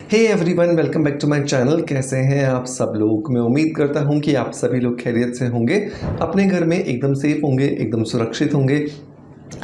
Hey everyone, welcome back to my channel. कैसे हैं आप सब लोग? मैं उम्मीद करता हूं कि आप सभी लोग खैरियत से होंगे, अपने घर में एकदम सेफ होंगे, एकदम सुरक्षित होंगे,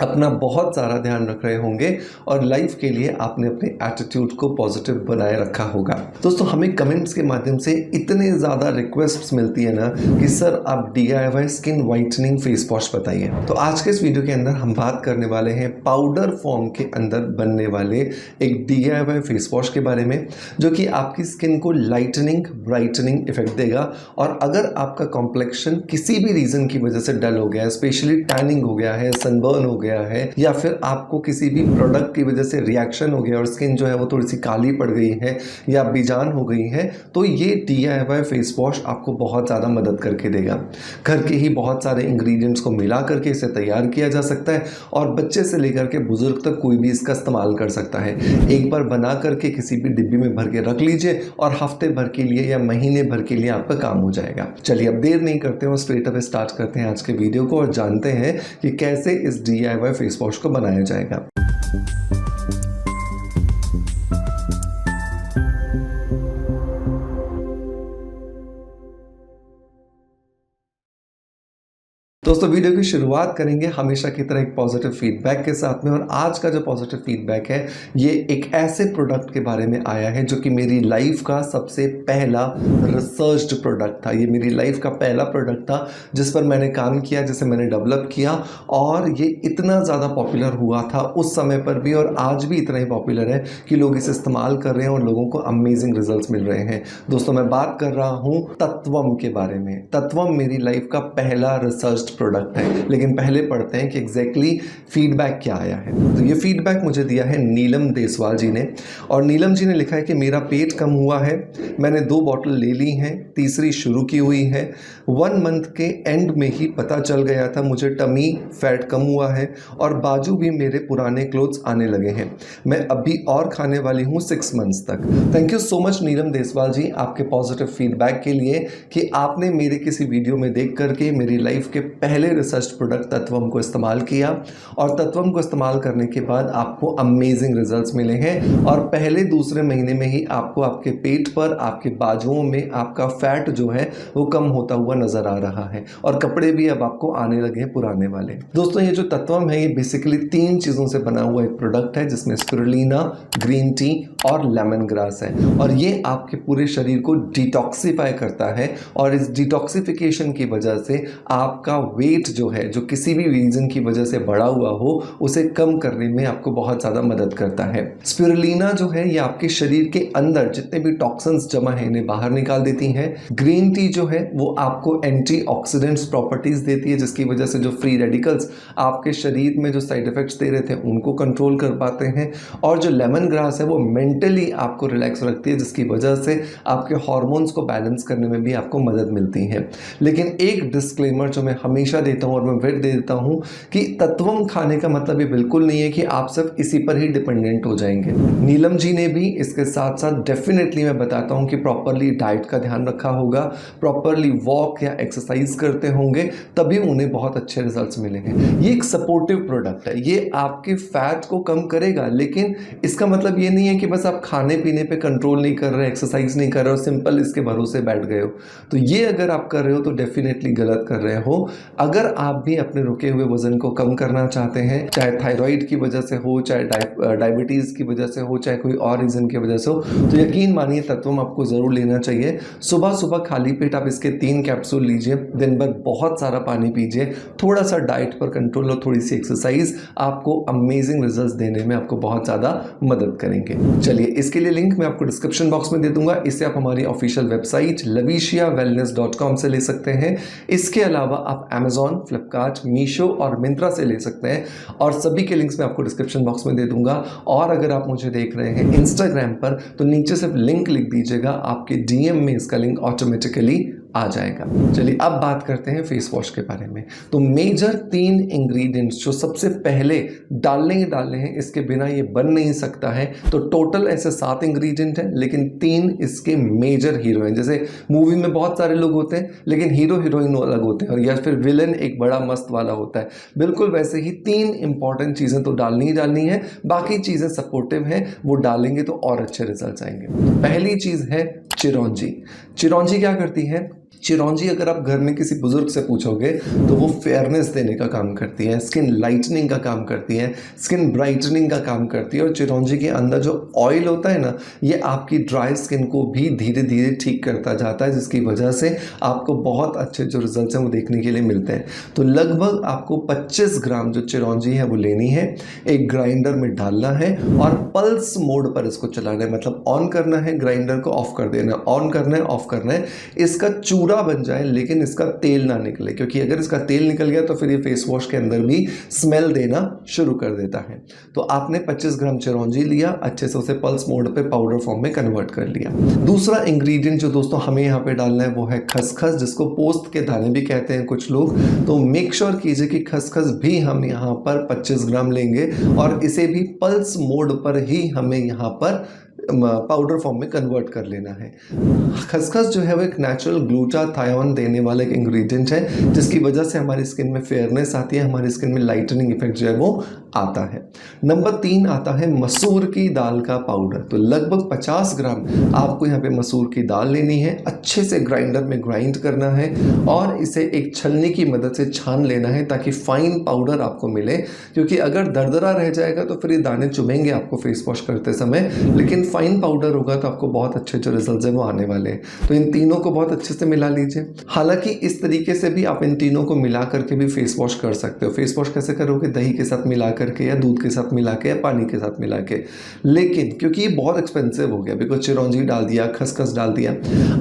अपना बहुत सारा ध्यान रख रहे होंगे और लाइफ के लिए आपने अपने एटीट्यूड को पॉजिटिव बनाए रखा होगा। दोस्तों, हमें कमेंट्स के माध्यम से इतने ज़्यादा रिक्वेस्ट्स मिलती है ना कि सर आप DIY skin whitening face wash बताइए। तो आज के इस वीडियो के अंदर हम बात करने वाले हैं पाउडर फॉर्म के अंदर बनने वाले एक DIY फेस वॉश के बारे में, जो कि आपकी स्किन को लाइटनिंग ब्राइटनिंग इफेक्ट देगा। और अगर आपका कॉम्प्लेक्शन किसी भी रीज़न की वजह से डल हो गया है, स्पेशली टैनिंग हो गया है, सनबर्न हो गया है, या फिर आपको किसी भी प्रोडक्ट की वजह से रिएक्शन हो गया और स्किन जो है वो थोड़ी सी काली पड़ गई है या बेजान हो गई है, तो ये DIY फेस वॉश आपको बहुत ज़्यादा मदद करके देगा। घर के ही बहुत सारे इंग्रेडिएंट्स को मिला करके इसे तैयार किया जा सकता है और बच्चे से लेकर के बुजुर्ग तक कोई भी इसका इस्तेमाल कर सकता है। एक बार बना करके किसी भी डिब्बी में भर के रख लीजिए और हफ्ते भर के लिए या महीने भर के लिए आपका काम हो जाएगा। चलिए अब देर नहीं करते हैं, स्ट्रेट अप स्टार्ट करते हैं आज के वीडियो को और जानते हैं कि कैसे इस DIY फेस वॉश को बनाया जाएगा। दोस्तों, वीडियो की शुरुआत करेंगे हमेशा की तरह एक पॉजिटिव फीडबैक के साथ में। और आज का जो पॉजिटिव फीडबैक है ये एक ऐसे प्रोडक्ट के बारे में आया है जो कि मेरी लाइफ का सबसे पहला रिसर्च्ड प्रोडक्ट था। ये मेरी लाइफ का पहला प्रोडक्ट था जिस पर मैंने काम किया, जिसे मैंने डेवलप किया, और ये इतना ज़्यादा पॉपुलर हुआ था उस समय पर भी और आज भी इतना ही पॉपुलर है कि लोग इसे इस्तेमाल कर रहे हैं और लोगों को अमेजिंग रिजल्ट्स मिल रहे हैं। दोस्तों, मैं बात कर रहा हूँ तत्वम के बारे में। तत्वम मेरी लाइफ का पहला रिसर्च्ड प्रोडक्ट है। लेकिन पहले पढ़ते हैं कि एग्जैक्टली फीडबैक क्या आया है। तो ये फीडबैक मुझे दिया है नीलम देसवाल जी ने, और नीलम जी ने लिखा है कि मेरा पेट कम हुआ है, मैंने 2 बॉटल ले ली हैं, तीसरी शुरू की हुई है। 1 मंथ के एंड में ही पता चल गया था मुझे टमी फैट कम हुआ है और बाजू भी मेरे पुराने क्लोथ्स आने लगे हैं। मैं अभी और खाने वाली हूँ 6 मंथ्स तक। थैंक यू सो मच नीलम देसवाल जी आपके पॉजिटिव फीडबैक के लिए कि आपने मेरे किसी वीडियो में देख करके मेरी लाइफ के पहले रिसर्च प्रोडक्ट तत्वम को इस्तेमाल किया और तत्वम को इस्तेमाल करने के बाद आपको अमेजिंग रिजल्ट्स मिले हैं। और पहले दूसरे महीने में ही आपको आपके पेट पर, आपके बाजुओं में आपका फैट जो है वो कम होता हुआ नजर आ रहा है और कपड़े भी अब आपको आने लगे हैं पुराने वाले। दोस्तों, ये जो तत्वम है ये बेसिकली 3 चीज़ों से बना हुआ एक प्रोडक्ट है, जिसमें स्पिरुलिना, ग्रीन टी और लेमन ग्रास है। और ये आपके पूरे शरीर को डिटॉक्सिफाई करता है और इस डिटॉक्सिफिकेशन की वजह से आपका वेट जो है, जो किसी भी रीजन की वजह से बढ़ा हुआ हो, उसे कम करने में आपको बहुत ज़्यादा मदद करता है। स्पिरुलिना जो है ये आपके शरीर के अंदर जितने भी टॉक्सिन्स जमा है इन्हें बाहर निकाल देती है। ग्रीन टी जो है वो आपको एंटीऑक्सीडेंट्स प्रॉपर्टीज देती है, जिसकी वजह से जो फ्री रेडिकल्स आपके शरीर में जो साइड इफेक्ट्स दे रहे थे उनको कंट्रोल कर पाते हैं। और जो लेमन ग्रास है वो मेंटली आपको रिलैक्स रखती है, जिसकी वजह से आपके हार्मोन्स को बैलेंस करने में भी आपको मदद मिलती है। लेकिन एक डिस्क्लेमर जो मैं हमेशा देता हूं और मैं फिर दे देता हूं कि तत्वम खाने का मतलब ये बिल्कुल नहीं है कि आप सिर्फ इसी पर ही डिपेंडेंट हो जाएंगे। नीलम जी ने भी इसके साथ साथ डेफिनेटली मैं बताता हूं कि प्रॉपरली डाइट का ध्यान रखा होगा, प्रॉपरली वॉक या एक्सरसाइज करते होंगे, तभी उन्हें बहुत अच्छे रिजल्ट्स मिले हैं। ये एक सपोर्टिव प्रोडक्ट है, ये आपके फैट को कम करेगा, लेकिन इसका मतलब ये नहीं है कि बस आप खाने पीने पे कंट्रोल नहीं कर रहे, एक्सरसाइज नहीं कर रहे हो, सिंपल इसके भरोसे बैठ गए हो। तो ये अगर आप कर रहे हो तो डेफिनेटली गलत कर रहे हो। अगर आप भी अपने रुके हुए वजन को कम करना चाहते हैं, चाहे थायराइड की वजह से हो, चाहे डायबिटीज़ की वजह से हो, चाहे कोई और रीज़न की वजह से हो, तो यकीन मानिए तत्वम आपको ज़रूर लेना चाहिए। सुबह सुबह खाली पेट आप इसके 3 कैप्सूल लीजिए, दिन भर बहुत सारा पानी पीजिए, थोड़ा सा डाइट पर कंट्रोल और थोड़ी सी एक्सरसाइज आपको अमेजिंग रिजल्ट्स देने में आपको बहुत ज़्यादा मदद करेंगे। चलिए, इसके लिए लिंक मैं आपको डिस्क्रिप्शन बॉक्स में दे दूंगा। इससे आप हमारी ऑफिशियल वेबसाइट laviciawellness.com से ले सकते हैं। इसके अलावा आप Amazon, फ्लिपकार्ट, मीशो और मिंत्रा से ले सकते हैं और सभी के लिंक्स मैं आपको डिस्क्रिप्शन बॉक्स में दे दूंगा। और अगर आप मुझे देख रहे हैं इंस्टाग्राम पर तो नीचे सिर्फ लिंक लिख दीजिएगा, आपके DM में इसका लिंक ऑटोमेटिकली आ जाएगा। चलिए अब बात करते हैं फेस वॉश के बारे में। तो मेजर 3 इंग्रेडिएंट्स जो सबसे पहले डालने हैं, इसके बिना ये बन नहीं सकता है। तो टोटल ऐसे 7 इंग्रेडिएंट हैं, लेकिन 3 इसके मेजर हीरो हैं। जैसे मूवी में बहुत सारे लोग होते हैं, लेकिन हीरो हीरोइन अलग होते हैं, और या फिर विलन एक बड़ा मस्त वाला होता है। बिल्कुल वैसे ही 3 इंपॉर्टेंट चीज़ें तो डालनी है, बाकी चीज़ें सपोर्टिव हैं, वो डालेंगे तो और अच्छे रिजल्ट आएंगे। तो पहली चीज़ है चिरौंजी। चिरौंजी क्या करती है? चिरौंजी अगर आप घर में किसी बुजुर्ग से पूछोगे तो वो फेयरनेस देने का काम करती है, स्किन लाइटनिंग का काम करती है, स्किन ब्राइटनिंग का काम करती है। और चिरौंजी के अंदर जो ऑयल होता है ना, ये आपकी ड्राई स्किन को भी धीरे धीरे ठीक करता जाता है, जिसकी वजह से आपको बहुत अच्छे जो रिजल्ट्स हैं वो देखने के लिए मिलते हैं। तो लगभग आपको 25 ग्राम जो चिरौंजी है वो लेनी है, एक ग्राइंडर में डालना है और पल्स मोड पर इसको चलाना है। मतलब ऑन करना है, ग्राइंडर को ऑफ कर देना, ऑन करना है, ऑफ करना है। इसका चूरा बन जाए, लेकिन इसका तेल ना निकले, क्योंकि अगर इसका तेल निकल गया तो फिर ये फेस वॉश के अंदर भी स्मेल देना शुरू कर देता है। तो आपने 25 ग्राम चिरौंजी लिया, अच्छे से उसे पल्स मोड पे पाउडर फॉर्म में कन्वर्ट कर लिया। दूसरा इंग्रेडिएंट जो दोस्तों हमें यहाँ पे डालना है वो है खसखस, जिसको पोस्त के दाने भी कहते हैं कुछ लोग। तो मेक श्योर कीजिए कि खसखस भी हम यहाँ पर 25 ग्राम लेंगे, और इसे भी पल्स मोड पर ही हमें यहाँ पर पाउडर फॉर्म में कन्वर्ट कर लेना है। खसखस जो है वो एक नेचुरल ग्लूटाथायोन देने वाला एक इंग्रेडिएंट है, जिसकी वजह से हमारी स्किन में फेयरनेस आती है, हमारी स्किन में लाइटनिंग इफेक्ट जो है वो आता है। नंबर 3 आता है मसूर की दाल का पाउडर। तो लगभग 50 ग्राम आपको यहाँ पे मसूर की दाल लेनी है, अच्छे से ग्राइंडर में ग्राइंड करना है और इसे एक छलनी की मदद से छान लेना है, ताकि फाइन पाउडर आपको मिले। क्योंकि अगर दरदरा रह जाएगा तो फिर ये दाने चुभेंगे आपको फेस वॉश करते समय, लेकिन फाइन पाउडर होगा तो आपको बहुत अच्छे जो रिजल्ट्स हैं वो आने वाले हैं। तो इन तीनों को बहुत अच्छे से मिला लीजिए। हालांकि इस तरीके से भी आप इन तीनों को मिला करके भी फेस वॉश कर सकते हो। फेस वॉश कैसे करोगे? दही के साथ मिला करके, या दूध के साथ मिला के, या पानी के साथ मिला के। लेकिन क्योंकि ये बहुत एक्सपेंसिव हो गया, बिकॉज चिरौंजी डाल दिया, खसखस डाल दिया,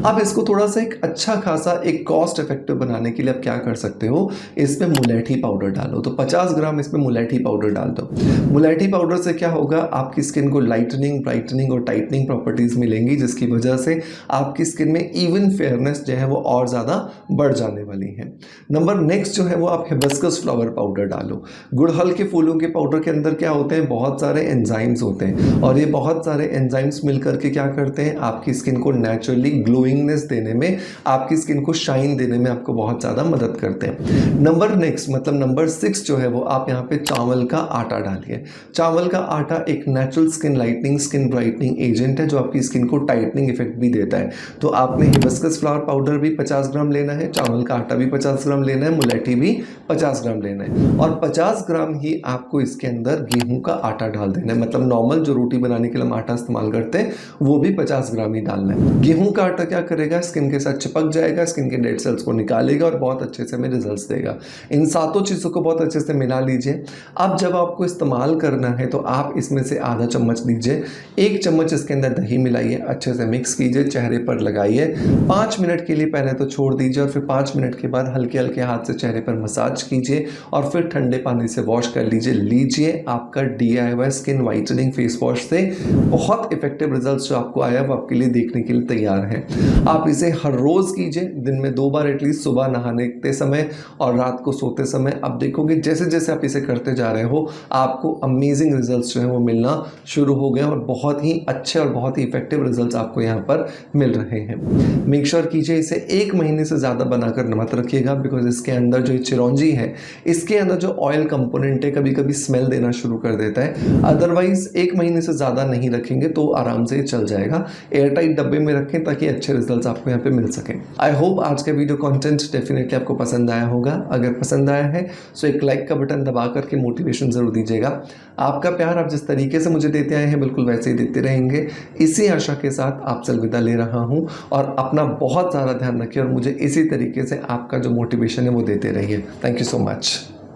अब इसको थोड़ा सा एक अच्छा खासा एक कॉस्ट इफेक्टिव बनाने के लिए आप क्या कर सकते हो, इसमें मुलेठी पाउडर डालो। तो 50 ग्राम इसमें मुलेठी पाउडर डाल दो। मुलेठी पाउडर से क्या होगा, आपकी स्किन को लाइटनिंग, ब्राइटनिंग और टाइटनिंग प्रॉपर्टीज मिलेंगी, जिसकी वजह से आपकी स्किन में इवन फेयरनेस जो है वो और ज़्यादा बढ़ जाने वाली है। नंबर नेक्स्ट जो है वो आप हिबिस्कस फ्लावर पाउडर डालो। गुड़हल के फूलों के पाउडर के अंदर क्या होते हैं, बहुत सारे एंजाइम्स होते हैं, और ये बहुत सारे एंजाइम्स मिलकर के क्या करते हैं, आपकी स्किन को नेचुरली ग्लोइंगनेस देने में, आपकी स्किन को शाइन देने में आपको बहुत ज़्यादा मदद करते हैं। नंबर 6 जो है वो आप यहाँ पे चावल का आटा डालिए। चावल का आटा एक natural skin lightening, skin brightening agent है, जो आपकी स्किन को टाइटनिंग इफेक्ट भी देता है। तो आपने हिबिस्कस फ्लावर पाउडर भी 50 ग्राम लेना है, चावल का आटा भी 50 ग्राम लेना है, मुलेठी भी 50 ग्राम लेना है, और 50 ग्राम ही आपको इसके अंदर गेहूं का आटा डाल देना है। मतलब नॉर्मल जो रोटी बनाने के लिए हम आटा इस्तेमाल करते हैं वो भी 50 ग्राम ही डालना है। गेहूं का आटा क्या करेगा, स्किन के साथ चिपक जाएगा, स्किन के डेड सेल्स को निकालेगा और बहुत अच्छे से हमें रिजल्ट्स देगा। इन सातों चीज़ों को बहुत अच्छे से मिला लीजिए। अब जब आपको इस्तेमाल करना है तो आप इसमें से आधा चम्मच लीजिए, 1 चम्मच इसके अंदर दही मिलाइए, अच्छे से मिक्स कीजिए, चेहरे पर लगाइए, 5 मिनट के लिए पहले तो छोड़ दीजिए, और फिर 5 मिनट के बाद हल्के हल्के हाथ से चेहरे पर मसाज कीजिए, और फिर ठंडे पानी से वॉश कर लीजिए। आपका DIY skin whitening face wash से बहुत इफेक्टिव रिजल्ट्स जो आपको आया वो आपके लिए देखने के लिए तैयार हैं। आप इसे हर रोज़ कीजिए, दिन में 2 बार एटलीस्ट, सुबह नहाने समय और रात को सोते समय। आप देखोगे जैसे जैसे आप इसे करते जा रहे हो, आपको अमेजिंग रिजल्ट्स जो है वो मिलना शुरू हो गए, और बहुत ही अच्छे और बहुत ही इफेक्टिव रिजल्ट्स आपको यहाँ पर मिल रहे हैं। मेक श्योर कीजिए इसे 1 महीने से ज़्यादा बनाकर मत रखिएगा, बिकॉज इसके अंदर जो चिरौंजी है, इसके अंदर जो ऑयल कंपोनेंट है, कभी कभी स्मेल देना शुरू कर देता है। अदरवाइज 1 महीने से ज़्यादा नहीं रखेंगे तो आराम से चल जाएगा। एयरटाइट डब्बे में रखें ताकि अच्छे रिजल्ट्स आपको यहाँ पे मिल सकें। आई होप आज का वीडियो कंटेंट डेफिनेटली आपको पसंद आया होगा। अगर पसंद आया है तो एक लाइक का बटन दबा करके मोटिवेशन ज़रूर दीजिएगा। आपका प्यार आप जिस तरीके से मुझे देते आए हैं बिल्कुल वैसे ही देते रहेंगे। इसी आशा के साथ आपसे अलविदा ले रहा हूँ, और अपना बहुत ज़्यादा ध्यान रखिए, और मुझे इसी तरीके से आपका जो मोटिवेशन है वो देते रहिए। Thank you so much.